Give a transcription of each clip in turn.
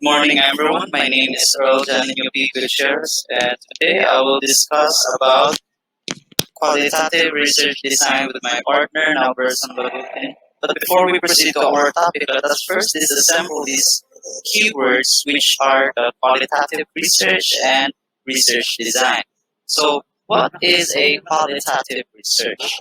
Morning, everyone. My name is Earl Janupi Gutierrez, and today I will discuss about qualitative research design with my partner, Nauberson Bagutin. But before we proceed to our topic, let us first disassemble these keywords, which are the qualitative research and research design. So, what is a qualitative research?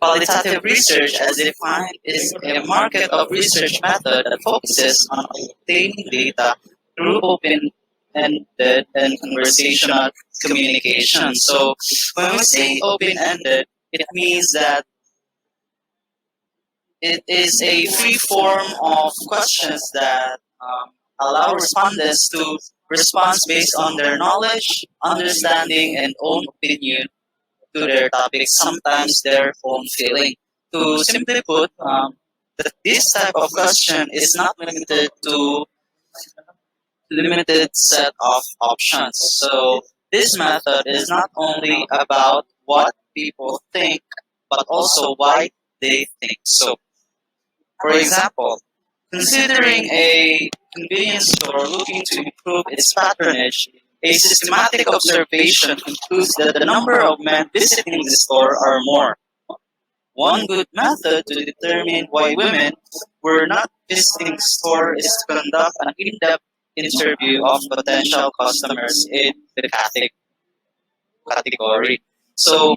Qualitative research, as defined, is a market of research method that focuses on obtaining data through open-ended and conversational communication. So, when we say open-ended, it means that it is a free form of questions that allow respondents to respond based on their knowledge, understanding, and own opinion to their topics, sometimes their own feeling. To simply put, this type of question is not limited to limited set of options. So this method is not only about what people think, but also why they think so. For example, considering a convenience store looking to improve its patronage, a systematic observation concludes that the number of men visiting the store are more. One good method to determine why women were not visiting the store is to conduct an in-depth interview of potential customers in the category. So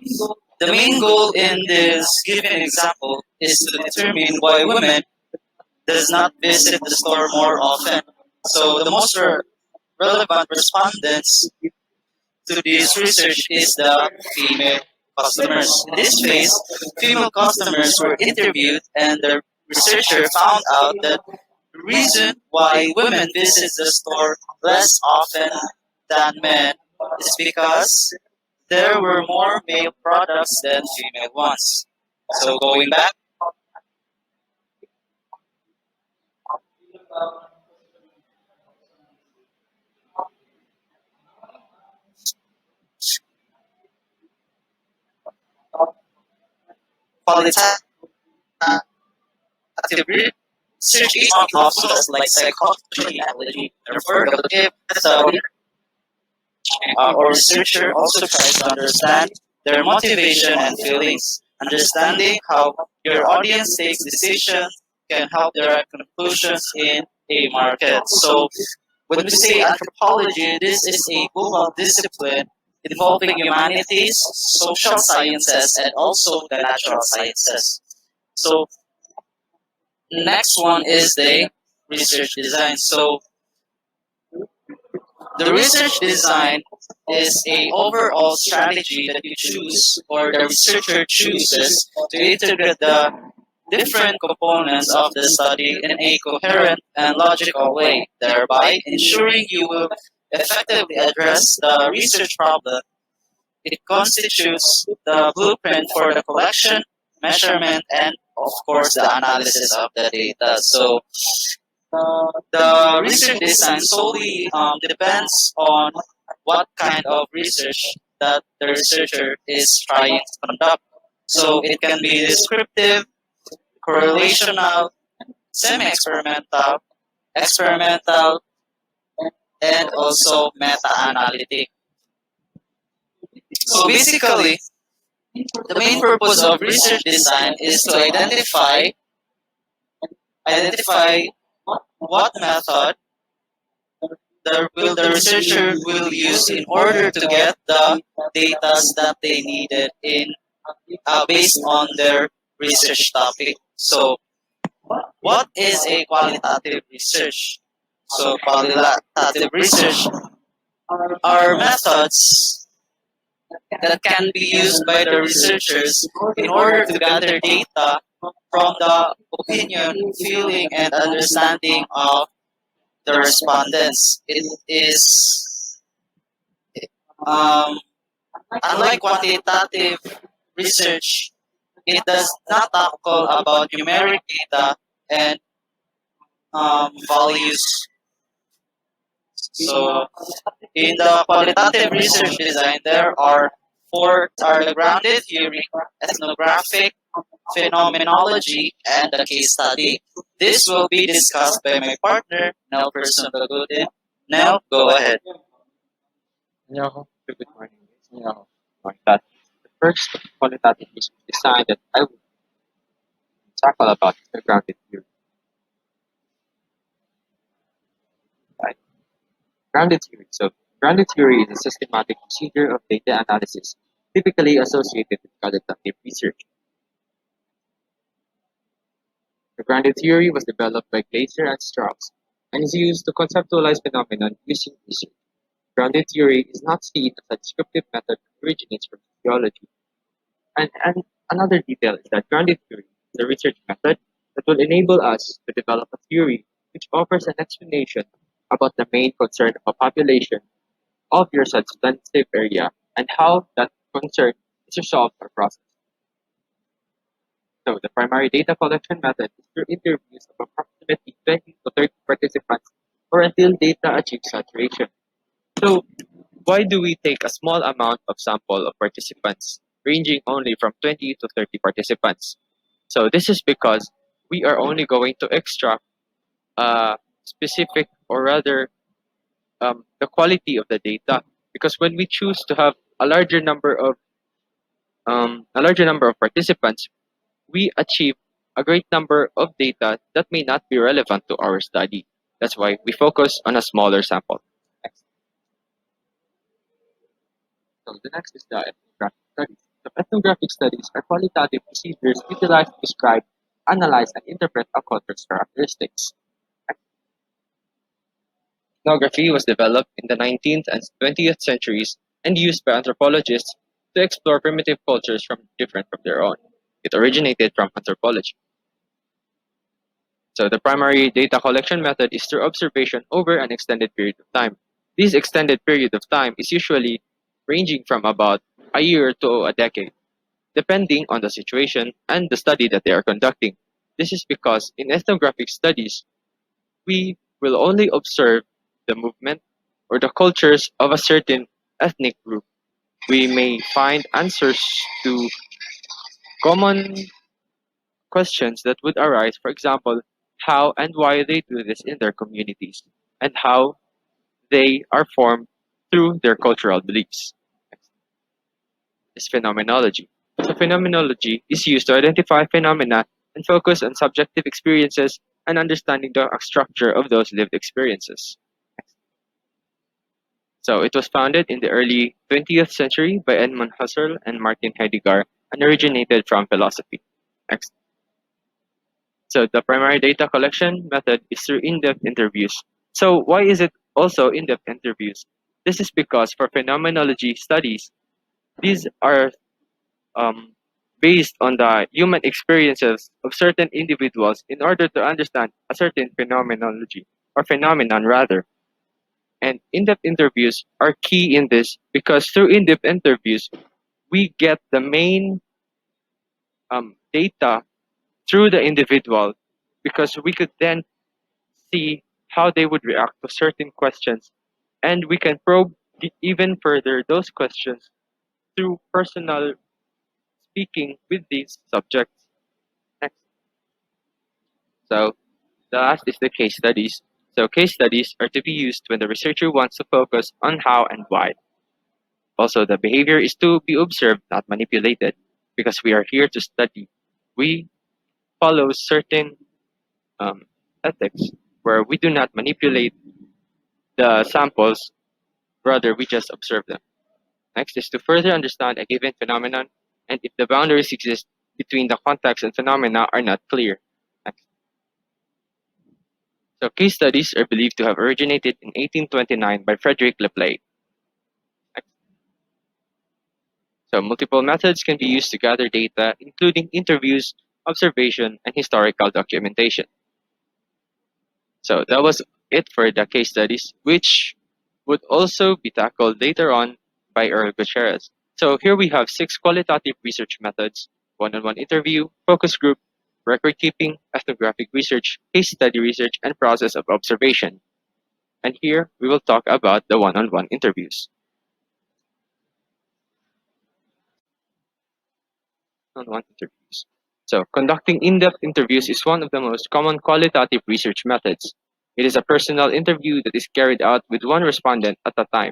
the main goal in this given example is to determine why women does not visit the store more often. So the most relevant respondents to this research is the female customers. In this phase, female customers were interviewed and the researcher found out that the reason why women visit the store less often than men is because there were more male products than female ones. So going back, qualitative research is on process like psychology, analogy, therefore, if the or researcher also tries to understand their motivation and feelings. Understanding how your audience takes decisions can help derive conclusions in a market. So, when we say anthropology, this is a global discipline involving humanities, social sciences, and also the natural sciences. So, next one is the research design. So, the research design is a overall strategy that you choose or the researcher chooses to integrate the different components of the study in a coherent and logical way, thereby ensuring you will effectively address the research problem. It constitutes the blueprint for the collection, measurement, and of course the analysis of the data. So the research design solely depends on what kind of research that the researcher is trying to conduct. So it can be descriptive, correlational, semi-experimental, experimental, and also meta-analytic. So basically, the main purpose of research design is to identify what method the researcher will use in order to get the data that they needed in based on their research topic. So, what is a qualitative research? So, qualitative research are methods that can be used by the researchers in order to gather data from the opinion, feeling, and understanding of the respondents. It is um, unlike quantitative research, it does not tackle about numeric data and values. So, in the qualitative research design, there are four are the grounded theory, ethnographic, phenomenology, and the case study. This will be discussed by my partner, Nel Personagutin. Nel, go ahead. Anyhow, good morning. Anyhow, that the first qualitative design that I will tackle about is the grounded theory. Right? Grounded theory. So, grounded theory is a systematic procedure of data analysis, typically associated with qualitative research. The grounded theory was developed by Glaser and Strauss and is used to conceptualize phenomenon using research. Grounded theory is not seen as a descriptive method that originates from sociology. And another detail is that grounded theory is a research method that will enable us to develop a theory which offers an explanation about the main concern of a population of your substantive area and how that concern is resolved or processed. So the primary data collection method is through interviews of approximately 20 to 30 participants or until data achieves saturation. So why do we take a small amount of sample of participants, ranging only from 20 to 30 participants? So this is because we are only going to extract a specific, or rather the quality of the data. Because when we choose to have a larger number of participants, we achieve a great number of data that may not be relevant to our study. That's why we focus on a smaller sample. Next. So the next is the ethnographic studies. So ethnographic studies are qualitative procedures utilized to describe, analyze, and interpret a culture's characteristics. Ethnography was developed in the 19th and 20th centuries and used by anthropologists to explore primitive cultures different from their own. It originated from anthropology. So the primary data collection method is through observation over an extended period of time. This extended period of time is usually ranging from about a year to a decade, depending on the situation and the study that they are conducting. This is because in ethnographic studies, we will only observe the movement or the cultures of a certain ethnic group. We may find answers to common questions that would arise, for example, how and why they do this in their communities, and how they are formed through their cultural beliefs. Next is phenomenology. So phenomenology is used to identify phenomena and focus on subjective experiences and understanding the structure of those lived experiences. So it was founded in the early 20th century by Edmund Husserl and Martin Heidegger and originated from philosophy. Next. So the primary data collection method is through in-depth interviews. So why is it also in-depth interviews? This is because for phenomenology studies, these are um, based on the human experiences of certain individuals in order to understand a certain phenomenology or phenomenon rather. And in-depth interviews are key in this because through in-depth interviews, we get the main data through the individual because we could then see how they would react to certain questions and we can probe even further those questions through personal speaking with these subjects. Next. So the last is the case studies. So case studies are to be used when the researcher wants to focus on how and why. Also, the behavior is to be observed, not manipulated, because we are here to study. We follow certain um, ethics where we do not manipulate the samples, rather, we just observe them. Next is to further understand a given phenomenon and if the boundaries exist between the context and phenomena are not clear. Next. So, case studies are believed to have originated in 1829 by Frederick Lepley. Next. So, multiple methods can be used to gather data, including interviews, observation, and historical documentation. So that was it for the case studies, which would also be tackled later on by Earl Gutierrez. So here we have 6 qualitative research methods: one-on-one interview, focus group, record keeping, ethnographic research, case study research, and process of observation. And here we will talk about the one-on-one interviews. One-on-one interviews. So, conducting in-depth interviews is one of the most common qualitative research methods. It is a personal interview that is carried out with one respondent at a time.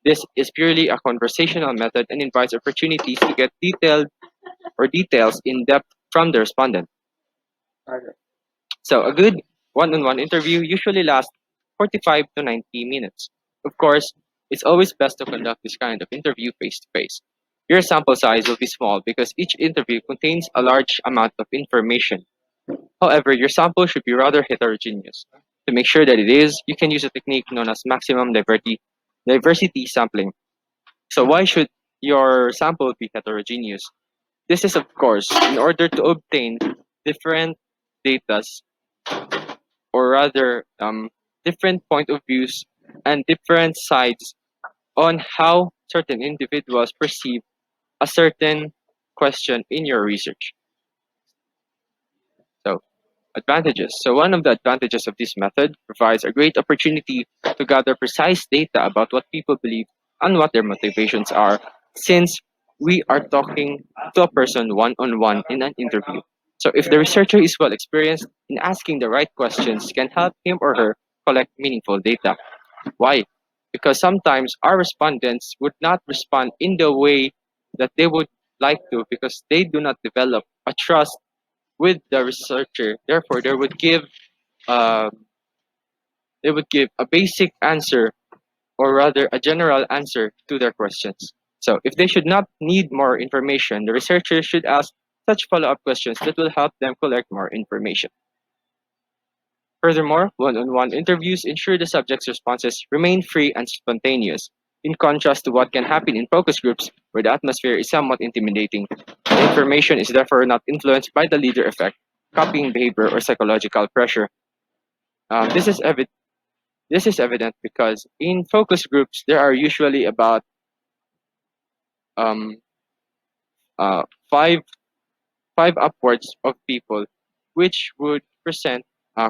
This is purely a conversational method and invites opportunities to get details in depth from the respondent. So, a good one-on-one interview usually lasts 45 to 90 minutes. Of course, it's always best to conduct this kind of interview face to face. Your sample size will be small because each interview contains a large amount of information. However, your sample should be rather heterogeneous. To make sure that it is, you can use a technique known as maximum diversity sampling. So why should your sample be heterogeneous? This is, of course, in order to obtain different data, or rather different point of views and different sides on how certain individuals perceive a certain question in your research. So, advantages. So, one of the advantages of this method provides a great opportunity to gather precise data about what people believe and what their motivations are, since we are talking to a person one on one in an interview. So, if the researcher is well experienced in asking the right questions, can help him or her collect meaningful data. Why? Because sometimes our respondents would not respond in the way that they would like to because they do not develop a trust with the researcher. Therefore, uh, they would give a basic answer, or rather a general answer to their questions. So, if they should not need more information, the researcher should ask such follow-up questions that will help them collect more information. Furthermore, one-on-one interviews ensure the subject's responses remain free and spontaneous, in contrast to what can happen in focus groups where the atmosphere is somewhat intimidating. The information is therefore not influenced by the leader effect, copying behavior, or psychological pressure. This is evident because in focus groups there are usually about um, uh, five five upwards of people, which would present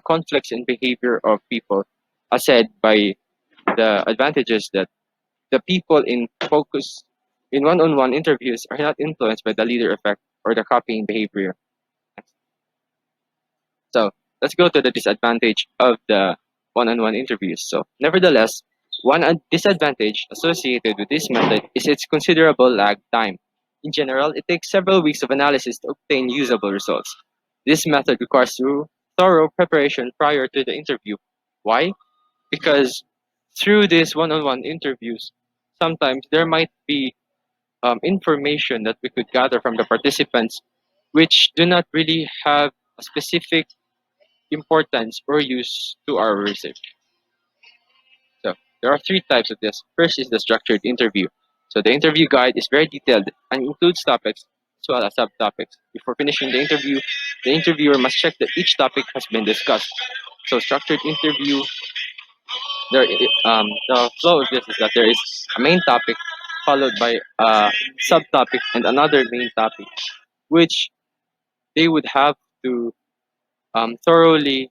conflicts in behavior of people, as said by the advantages that the people in one-on-one interviews are not influenced by the leader effect or the copying behavior. So let's go to the disadvantage of the one-on-one interviews. So nevertheless, disadvantage associated with this method is its considerable lag time. In general, it takes several weeks of analysis to obtain usable results. This method requires thorough preparation prior to the interview. Why? Because through these one-on-one interviews, sometimes there might be information that we could gather from the participants which do not really have a specific importance or use to our research. So there are three types of this. First is the structured interview. So the interview guide is very detailed and includes topics as well as subtopics. Before finishing the interview, the interviewer must check that each topic has been discussed. So structured interview, the flow of this is that there is a main topic followed by a subtopic and another main topic, which they would have to thoroughly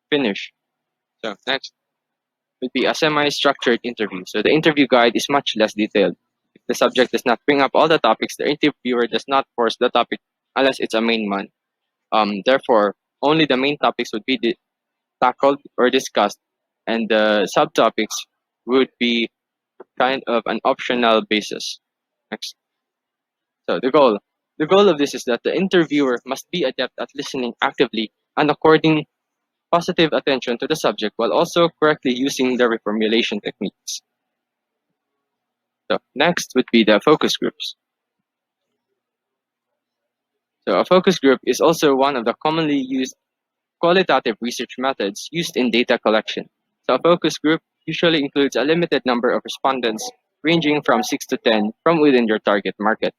finish. So next would be a semi-structured interview. So the interview guide is much less detailed. If the subject does not bring up all the topics, the interviewer does not force the topic unless it's a main one. Therefore, only the main topics would be tackled or discussed, and the subtopics would be kind of an optional basis. Next. So the goal of this is that the interviewer must be adept at listening actively and according positive attention to the subject while also correctly using the reformulation techniques. So next would be the focus groups. So a focus group is also one of the commonly used qualitative research methods used in data collection. So a focus group usually includes a limited number of respondents ranging from 6 to 10 from within your target market.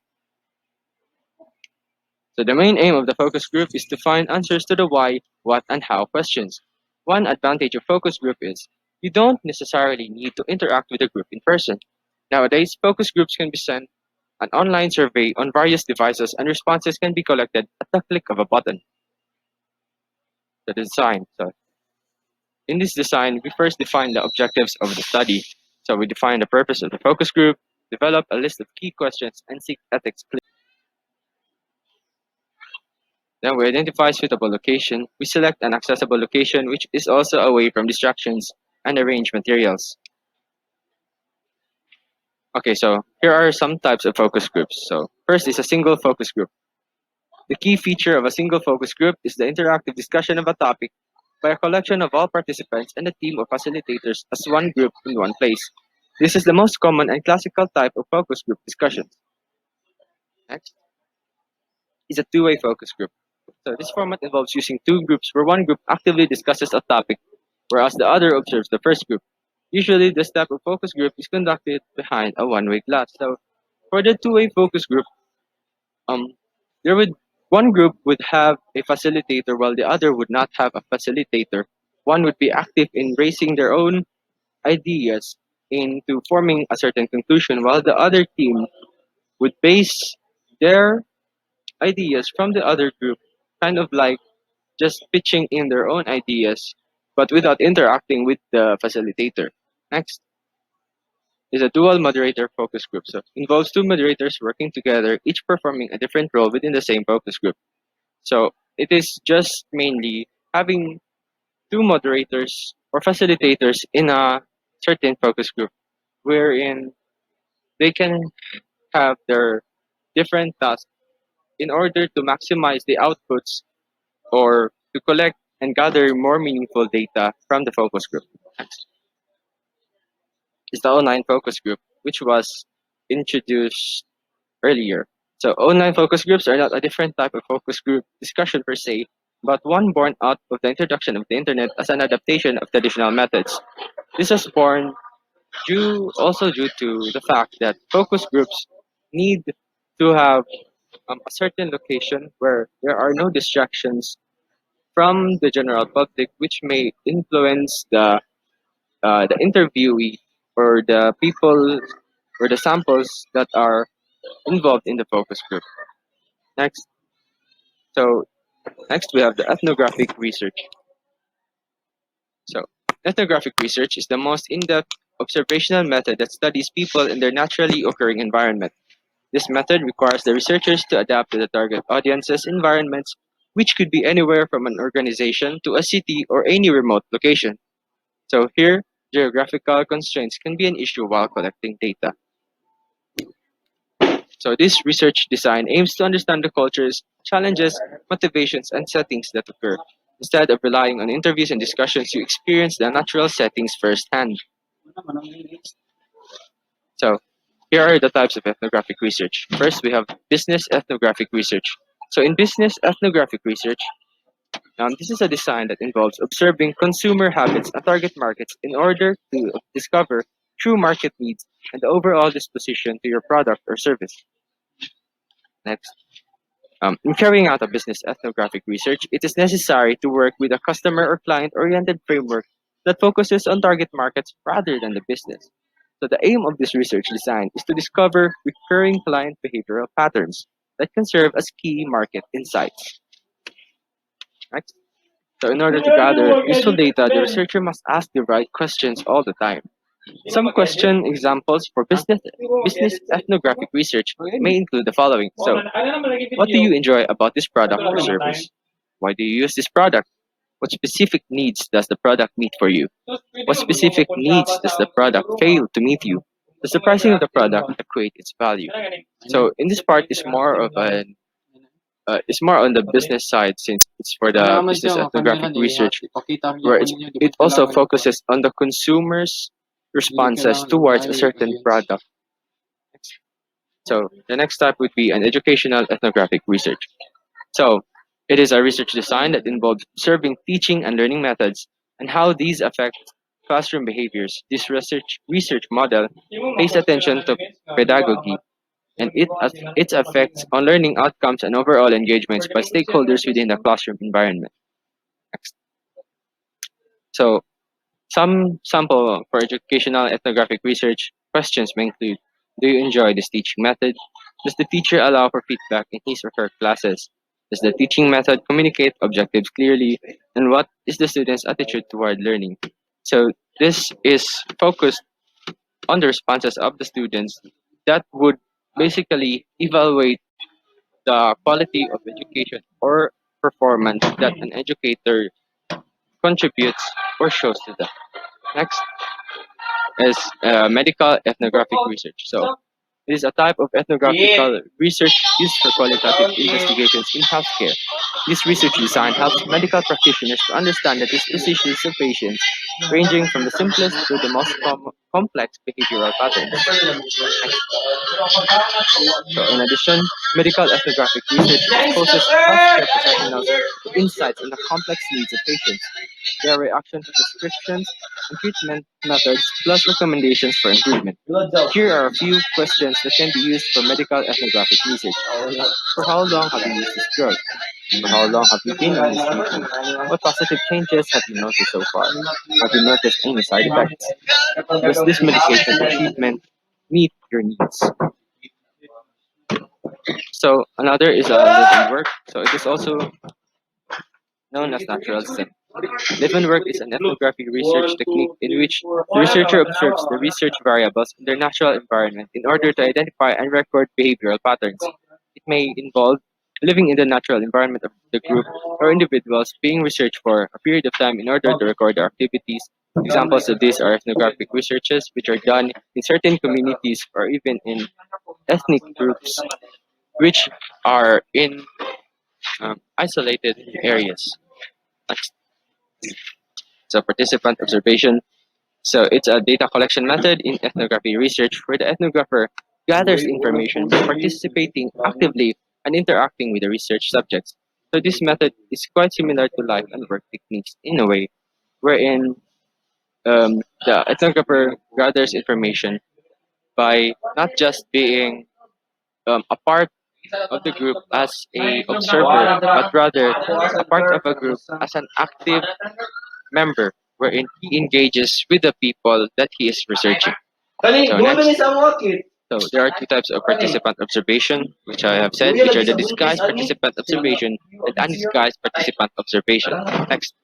So the main aim of the focus group is to find answers to the why, what, and how questions. One advantage of focus group is you don't necessarily need to interact with the group in person. Nowadays, focus groups can be sent an online survey on various devices and responses can be collected at the click of a button. The design. So in this design, we first define the objectives of the study. So we define the purpose of the focus group, develop a list of key questions, and seek ethics. Then we identify suitable location. We select an accessible location which is also away from distractions and arrange materials. Okay, so here are some types of focus groups. So first is a single focus group. The key feature of a single focus group is the interactive discussion of a topic by a collection of all participants and a team of facilitators as one group in one place. This is the most common and classical type of focus group discussions. Next is a two-way focus group. So this format involves using two groups where one group actively discusses a topic, whereas the other observes the first group. Usually, this type of focus group is conducted behind a one-way class. So for the two-way focus group, um, there would one group would have a facilitator while the other would not have a facilitator. One would be active in raising their own ideas into forming a certain conclusion, while the other team would base their ideas from the other group, kind of like just pitching in their own ideas, but without interacting with the facilitator. Next is a dual moderator focus group. So involves two moderators working together, each performing a different role within the same focus group. So it is just mainly having two moderators or facilitators in a certain focus group, wherein they can have their different tasks in order to maximize the outputs or to collect and gather more meaningful data from the focus group. Next is the online focus group, which was introduced earlier. So online focus groups are not a different type of focus group discussion per se, but one born out of the introduction of the internet as an adaptation of traditional methods. This was born due to the fact that focus groups need to have a certain location where there are no distractions from the general public, which may influence the interviewee or the people or the samples that are involved in the focus group. Next, so next we have the ethnographic research. So ethnographic research is the most in-depth observational method that studies people in their naturally occurring environment. This method requires the researchers to adapt to the target audience's environments, which could be anywhere from an organization to a city or any remote location. So here, geographical constraints can be an issue while collecting data. So this research design aims to understand the cultures, challenges, motivations, and settings that occur. Instead of relying on interviews and discussions, you experience the natural settings firsthand. So here are the types of ethnographic research. First, we have business ethnographic research. So in business ethnographic research, this is a design that involves observing consumer habits and target markets in order to discover true market needs and the overall disposition to your product or service. Next, in carrying out a business ethnographic research, it is necessary to work with a customer or client oriented framework that focuses on target markets rather than the business. So, the aim of this research design is to discover recurring client behavioral patterns that can serve as key market insights. Next. So, in order to gather useful data, the researcher must ask the right questions all the time. Some question examples for business ethnographic research may include the following. So, what do you enjoy about this product or service? Why do you use this product? What specific needs does the product meet for you? What specific needs does the product fail to meet you? Does the pricing of the product equate its value? So, in this part is more of an it's more on the business side since it's for the business ethnographic research where it also focuses on the consumer's responses towards a certain product. So the next step would be an educational ethnographic research. So it is a research design that involves observing teaching and learning methods and how these affect classroom behaviors. This research model pays attention to pedagogy and its effects on learning outcomes and overall engagements by stakeholders within the classroom environment. Next. So some sample for educational ethnographic research questions may include: do you enjoy this teaching method? Does the teacher allow for feedback in his or her classes? Does the teaching method communicate objectives clearly? And what is the student's attitude toward learning? So this is focused on the responses of the students that would basically evaluate the quality of education or performance that an educator contributes or shows to them. Next is medical ethnographic research. So it is a type of ethnographical research used for qualitative investigations in healthcare. This research design helps medical practitioners to understand the dispositions of patients, ranging from the simplest to the most complex behavioral patterns. So, in addition, medical ethnographic research exposes healthcare professionals to insights on the complex needs of patients, their reaction to prescriptions, and treatment methods, plus recommendations for improvement. Here are a few questions that can be used for medical ethnographic research. For how long have you used this drug? For how long have you been on this treatment? What positive changes have you noticed so far? Have you noticed any side effects? Does this medication or treatment meet your needs? So another is a live and work. So it is also known as natural sim. Live and work is an ethnographic research technique in which the researcher observes the research variables in their natural environment in order to identify and record behavioral patterns. It may involve living in the natural environment of the group or individuals being researched for a period of time in order to record their activities. Examples of these are ethnographic researches, which are done in certain communities or even in ethnic groups, which are in isolated areas. Next. So participant observation. So it's a data collection method in ethnography research where the ethnographer gathers information by participating actively and interacting with the research subjects. So this method is quite similar to life and work techniques in a way, wherein the ethnographer gathers information by not just being a part of the group as a observer, but rather a part of a group as an active member wherein he engages with the people that he is researching. So next, so there are two types of participant observation, which I have said, which are the disguised participant observation and undisguised participant observation. Next,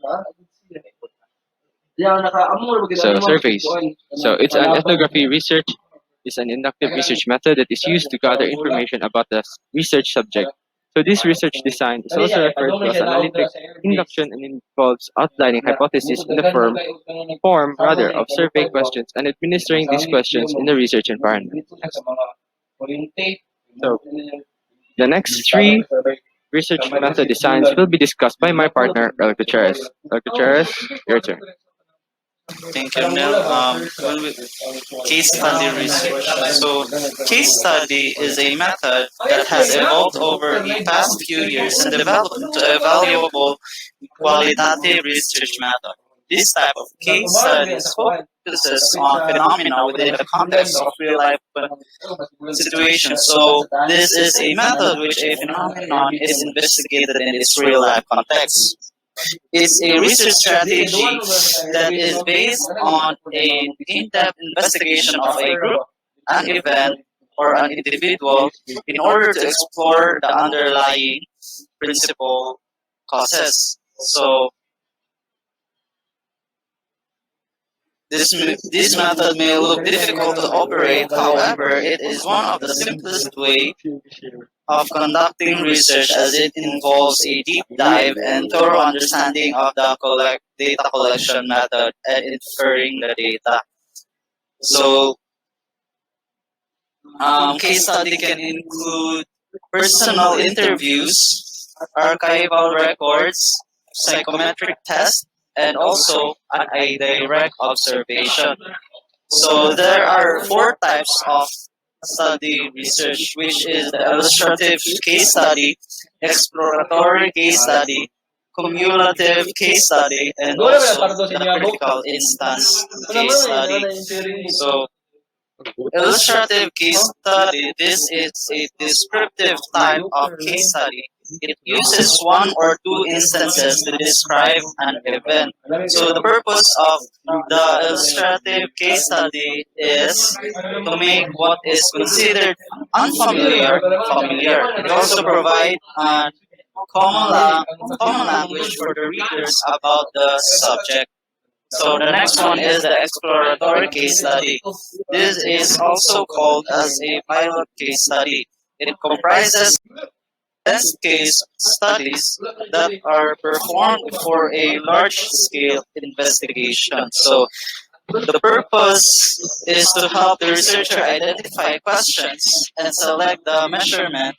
so surveys. So it's an ethnography research. It's an inductive research method that is used to gather information about the research subject. So this research design is also referred to as analytic induction and involves outlining hypotheses in the form rather of survey questions and administering these questions in the research environment. Next. So the next three research method designs will be discussed by my partner, El Gutierrez. El Gutierrez, your turn. Thank you, Neil. Case study research. So, case study is a method that has evolved over the past few years and developed into a valuable qualitative research method. This type of case studies focuses on phenomena within the context of real life situations. So, this is a method which a phenomenon is investigated in its real life context. It's a research strategy that is based on an in-depth investigation of a group, an event, or an individual in order to explore the underlying principal causes. So this method may look difficult to operate, however, it is one of the simplest way of conducting research as it involves a deep dive and thorough understanding of the data collection method and inferring the data. So, case study can include personal interviews, archival records, psychometric tests, and also a direct observation. So there are four types of study research, which is the illustrative case study, exploratory case study, cumulative case study, and also the critical instance case study. So illustrative case study, this is a descriptive type of case study. It uses one or two instances to describe an event. So the purpose of the illustrative case study is to make what is considered unfamiliar familiar. It also provides a common language for the readers about the subject. So the next one is the exploratory case study. This is also called as a pilot case study. It comprises condensed case studies that are performed for a large scale investigation. So the purpose is to help the researcher identify questions and select the measurement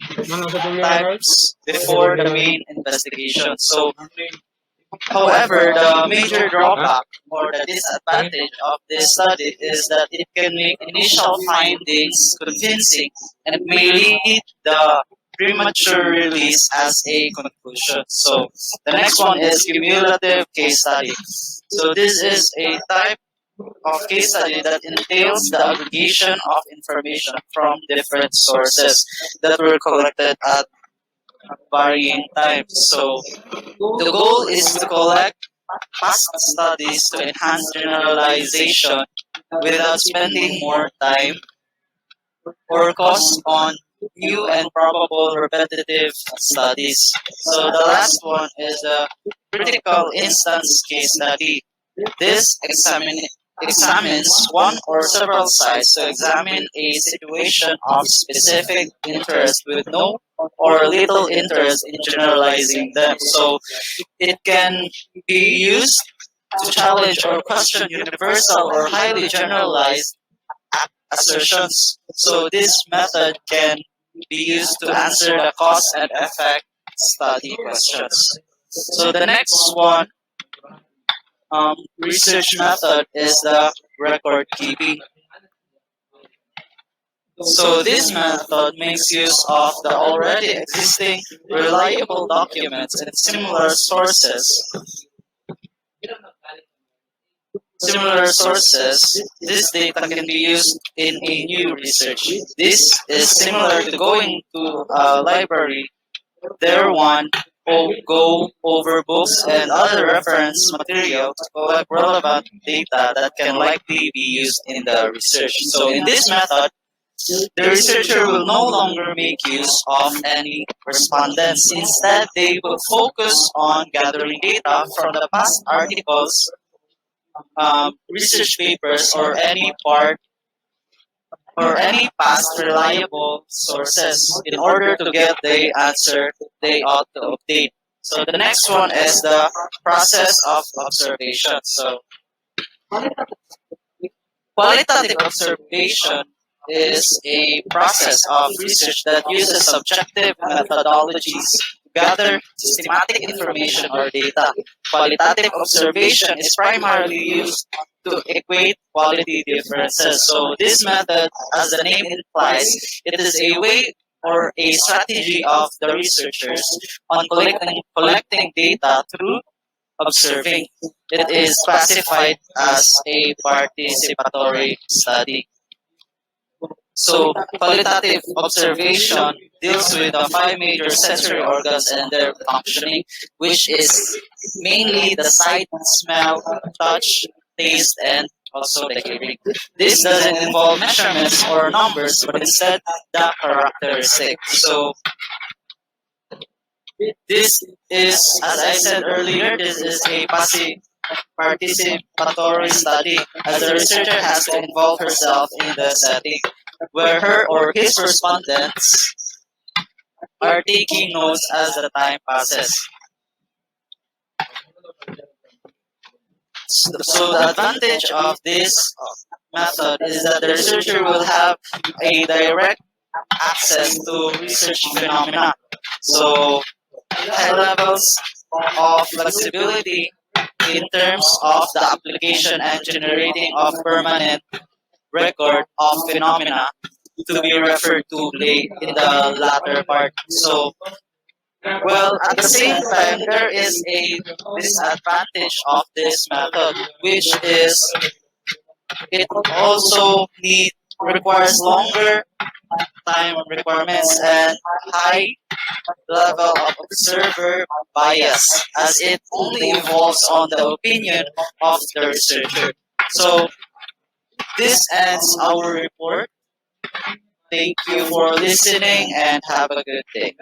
types before the main investigation. So, however, the major drawback or the disadvantage of this study is that it can make initial findings convincing and may lead the premature release as a conclusion. So, the next one is cumulative case study. So, this is a type of case study that entails the aggregation of information from different sources that were collected at varying times. So the goal is to collect past studies to enhance generalization without spending more time or cost on new and probable repetitive studies. So the last one is a critical instance case study. This examines one or several sites to examine a situation of specific interest with no or little interest in generalizing them. So it can be used to challenge or question universal or highly generalized assertions. So this method can be used to answer the cause and effect study questions. So the next one research method is the record keeping. So this method makes use of the already existing reliable documents and similar sources. This data can be used in a new research. This is similar to going to a library. There one go over books and other reference material to collect relevant data that can likely be used in the research. So in this method, the researcher will no longer make use of any respondents. Instead, they will focus on gathering data from the past articles, research papers, or any past reliable sources in order to get the answer they ought to obtain. So the next one is the process of observation. So qualitative observation is a process of research that uses subjective methodologies to gather systematic information or data. Qualitative observation is primarily used to equate quality differences. So this method, as the name implies, it is a way or a strategy of the researchers on collecting data through observing. It is classified as a participatory study. So, qualitative observation deals with the five major sensory organs and their functioning, which is mainly the sight, smell, touch, taste, and also the hearing. This doesn't involve measurements or numbers, but instead the characteristics. So, this is, as I said earlier, this is a passive participatory study, as the researcher has to involve herself in the setting, where her or his respondents are taking notes as the time passes. So the advantage of this method is that the researcher will have a direct access to research phenomena. So high levels of flexibility in terms of the application and generating of permanent record of phenomena to be referred to late in the latter part. So, well, at the same time, there is a disadvantage of this method, which is it also requires longer time requirements and high level of observer bias, as it only involves on the opinion of the researcher. So, this ends our report. Thank you for listening and have a good day.